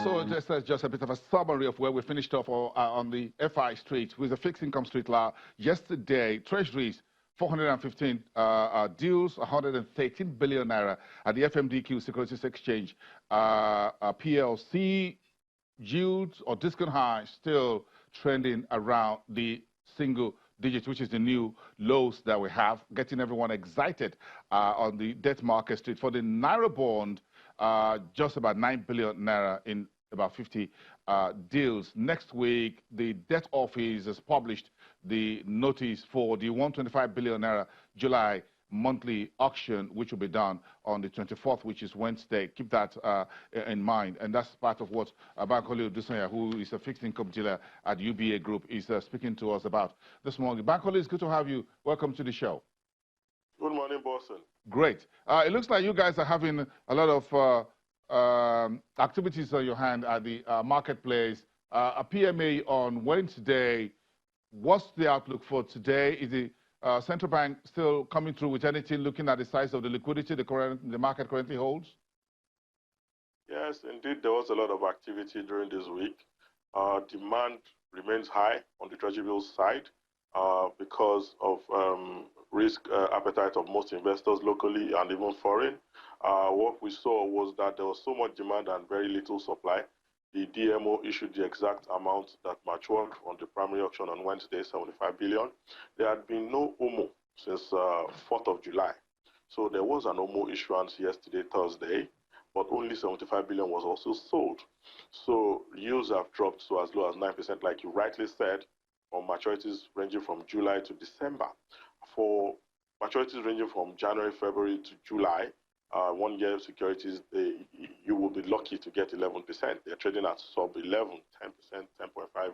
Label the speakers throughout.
Speaker 1: So just a bit of a summary of where we finished off on the FI street with the fixed income street. Yesterday, treasuries, 415 deals, 113 billion naira at the FMDQ Securities Exchange. PLC yields or discount high still trending around the single digits, which is the new lows that we have, getting everyone excited on the debt market street. For the Naira bond, just about 9 billion naira in about 50 deals. Next week, the debt office has published the notice for the 125 billion naira July monthly auction, which will be done on the 24th, which is Wednesday. Keep that in mind. And that's part of what Bankole Odusanya, who is a fixed income dealer at UBA Group, is speaking to us about this morning. Bankole, it's good to have you. Welcome to the show.
Speaker 2: Good morning, Boston.
Speaker 1: Great. It looks like you guys are having a lot of activities on your hand at the marketplace. A PMA on Wednesday. What's the outlook for today? Is the central bank still coming through with anything, looking at the size of the liquidity the market currently holds?
Speaker 2: Yes, indeed, there was a lot of activity during this week. Demand remains high on the Treasury bills side because of risk appetite of most investors locally and even foreign. What we saw was that there was so much demand and very little supply. The DMO issued the exact amount that matured on the primary auction on Wednesday, 75 billion. There had been no OMO since 4th of July. So there was an OMO issuance yesterday, Thursday, but only 75 billion was also sold. So yields have dropped to as low as 9%, like you rightly said, on maturities ranging from July to December. For maturities ranging from January, February to July, 1-year securities, you will be lucky to get 11%. They're trading at sub 11, 10%, 10.5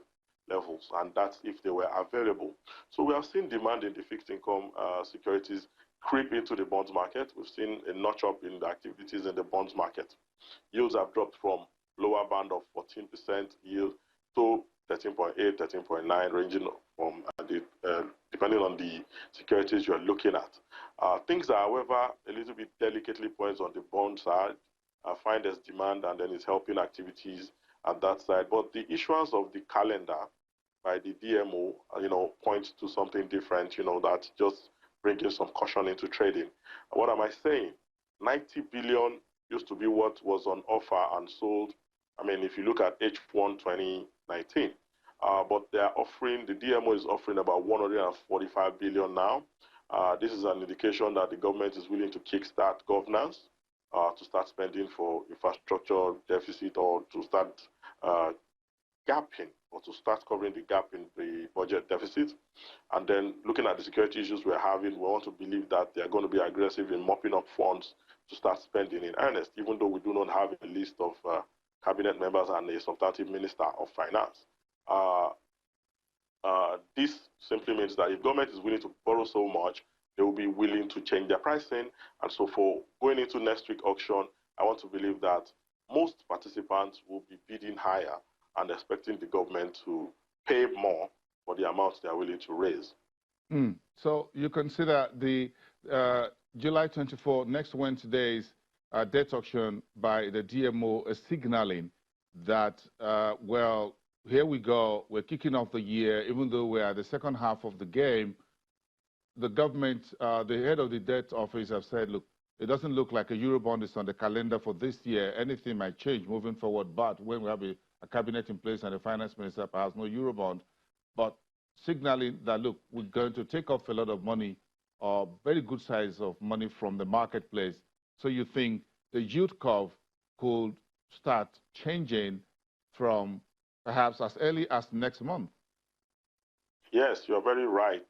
Speaker 2: levels, and that's if they were available. So we have seen demand in the fixed income securities creep into the bonds market. We've seen a notch up in the activities in the bonds market. Yields have dropped from lower band of 14% yield to 13.8, 13.9, ranging from depending on the securities you're looking at. Things are, however, a little bit delicately poised on the bond side. I find there's demand, and then it's helping activities at that side. But the issuance of the calendar by the DMO, points to something different, that's just bringing some caution into trading. What am I saying? 90 billion used to be what was on offer and sold. I mean, if you look at H1 2019, but they are offering, the DMO is offering about 145 billion now. This is an indication that the government is willing to kickstart governance, to start spending for infrastructure deficit, or to start gapping, or to start covering the gap in the budget deficit. And then looking at the security issues we're having, we want to believe that they're going to be aggressive in mopping up funds to start spending in earnest, even though we do not have a list of cabinet members and a substantive minister of finance. This simply means that if government is willing to borrow so much, they will be willing to change their pricing. And so for going into next week's auction, I want to believe that most participants will be bidding higher and expecting the government to pay more for the amounts they are willing to raise.
Speaker 1: So you consider the July 24, next Wednesday's debt auction by the DMO is signaling that, well, here we go, we're kicking off the year, even though we're at the second half of the game. The government, the head of the debt office have said, look, it doesn't look like a Eurobond is on the calendar for this year. Anything might change moving forward, but when we have a cabinet in place and the finance minister has no Eurobond, but signaling that, look, we're going to take off a lot of money, very good size of money from the marketplace. So you think the yield curve could start changing from perhaps as early as next month?
Speaker 2: Yes, you're very right.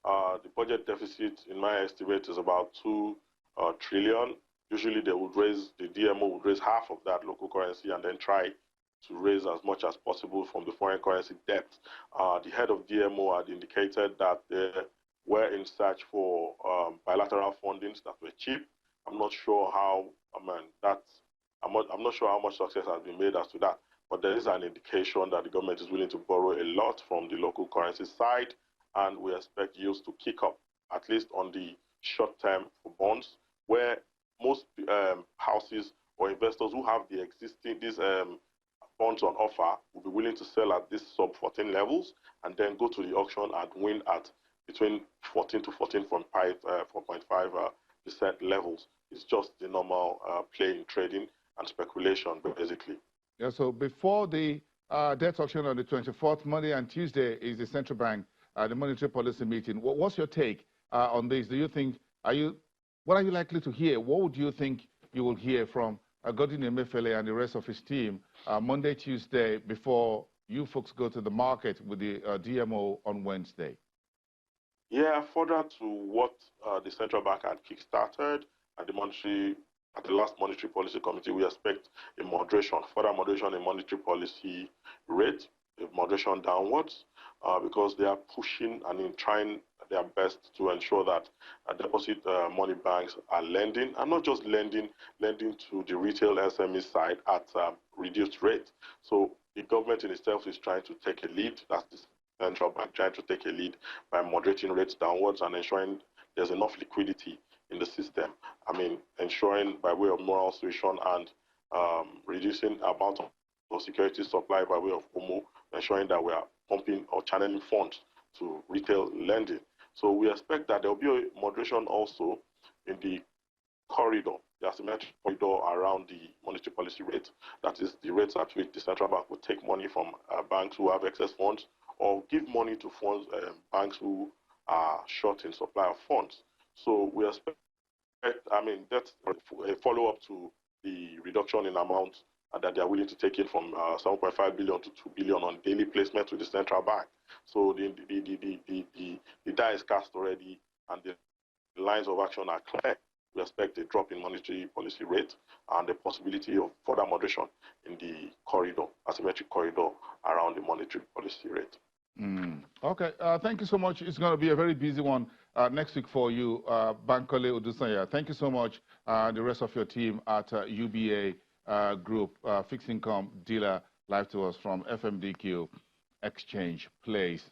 Speaker 2: The budget deficit, in my estimate, is about 2 trillion. Usually they would raise, the DMO would raise half of that local currency and then try to raise as much as possible from the foreign currency debt. The head of DMO had indicated that they were in search for bilateral fundings that were cheap. I'm not sure how, I'm not sure how much success has been made as to that, but there is an indication that the government is willing to borrow a lot from the local currency side, and we expect yields to kick up, at least on the short term for bonds, where most houses or investors who have the existing, these funds on offer will be willing to sell at this sub-14 levels and then go to the auction and win at between 14 to 4.5% levels. It's just the normal play in trading and speculation, basically.
Speaker 1: Yeah, so before the debt auction on the 24th, Monday and Tuesday is the central bank, the monetary policy meeting. What's your take on this? Do you think, what are you likely to hear? What would you think you will hear from Godwin Emefiele and the rest of his team Monday, Tuesday, before you folks go to the market with the DMO on Wednesday?
Speaker 2: Yeah, further to what the central bank had kickstarted at the last monetary policy committee, we expect a moderation, further moderation in monetary policy rate, a moderation downwards, because they are pushing and trying their best to ensure that deposit money banks are lending, and not just lending to the retail SME side at reduced rate. So the government in itself is trying to take a lead. That's the central bank trying to take a lead by moderating rates downwards and ensuring there's enough liquidity in the system. I mean, ensuring by way of moral suasion and reducing amount of security supply by way of OMO, ensuring that we are pumping or channeling funds to retail lending. So we expect that there will be a moderation also in the corridor, the asymmetric corridor around the monetary policy rate. That is the rates at which the central bank will take money from banks who have excess funds or give money to funds, banks who are short in supply of funds. So we expect, that's a follow-up to the reduction in amount that they are willing to take in from 7.5 billion to 2 billion on daily placement with the central bank. So the die is cast already, and the lines of action are clear. We expect a drop in monetary policy rate and the possibility of further moderation in the corridor, asymmetric corridor around the monetary policy rate.
Speaker 1: Okay, thank you so much. It's going to be a very busy one next week for you, Bankole Odusanya. Thank you so much, the rest of your team at UBA Group, fixed income dealer, live to us from FMDQ Exchange Place.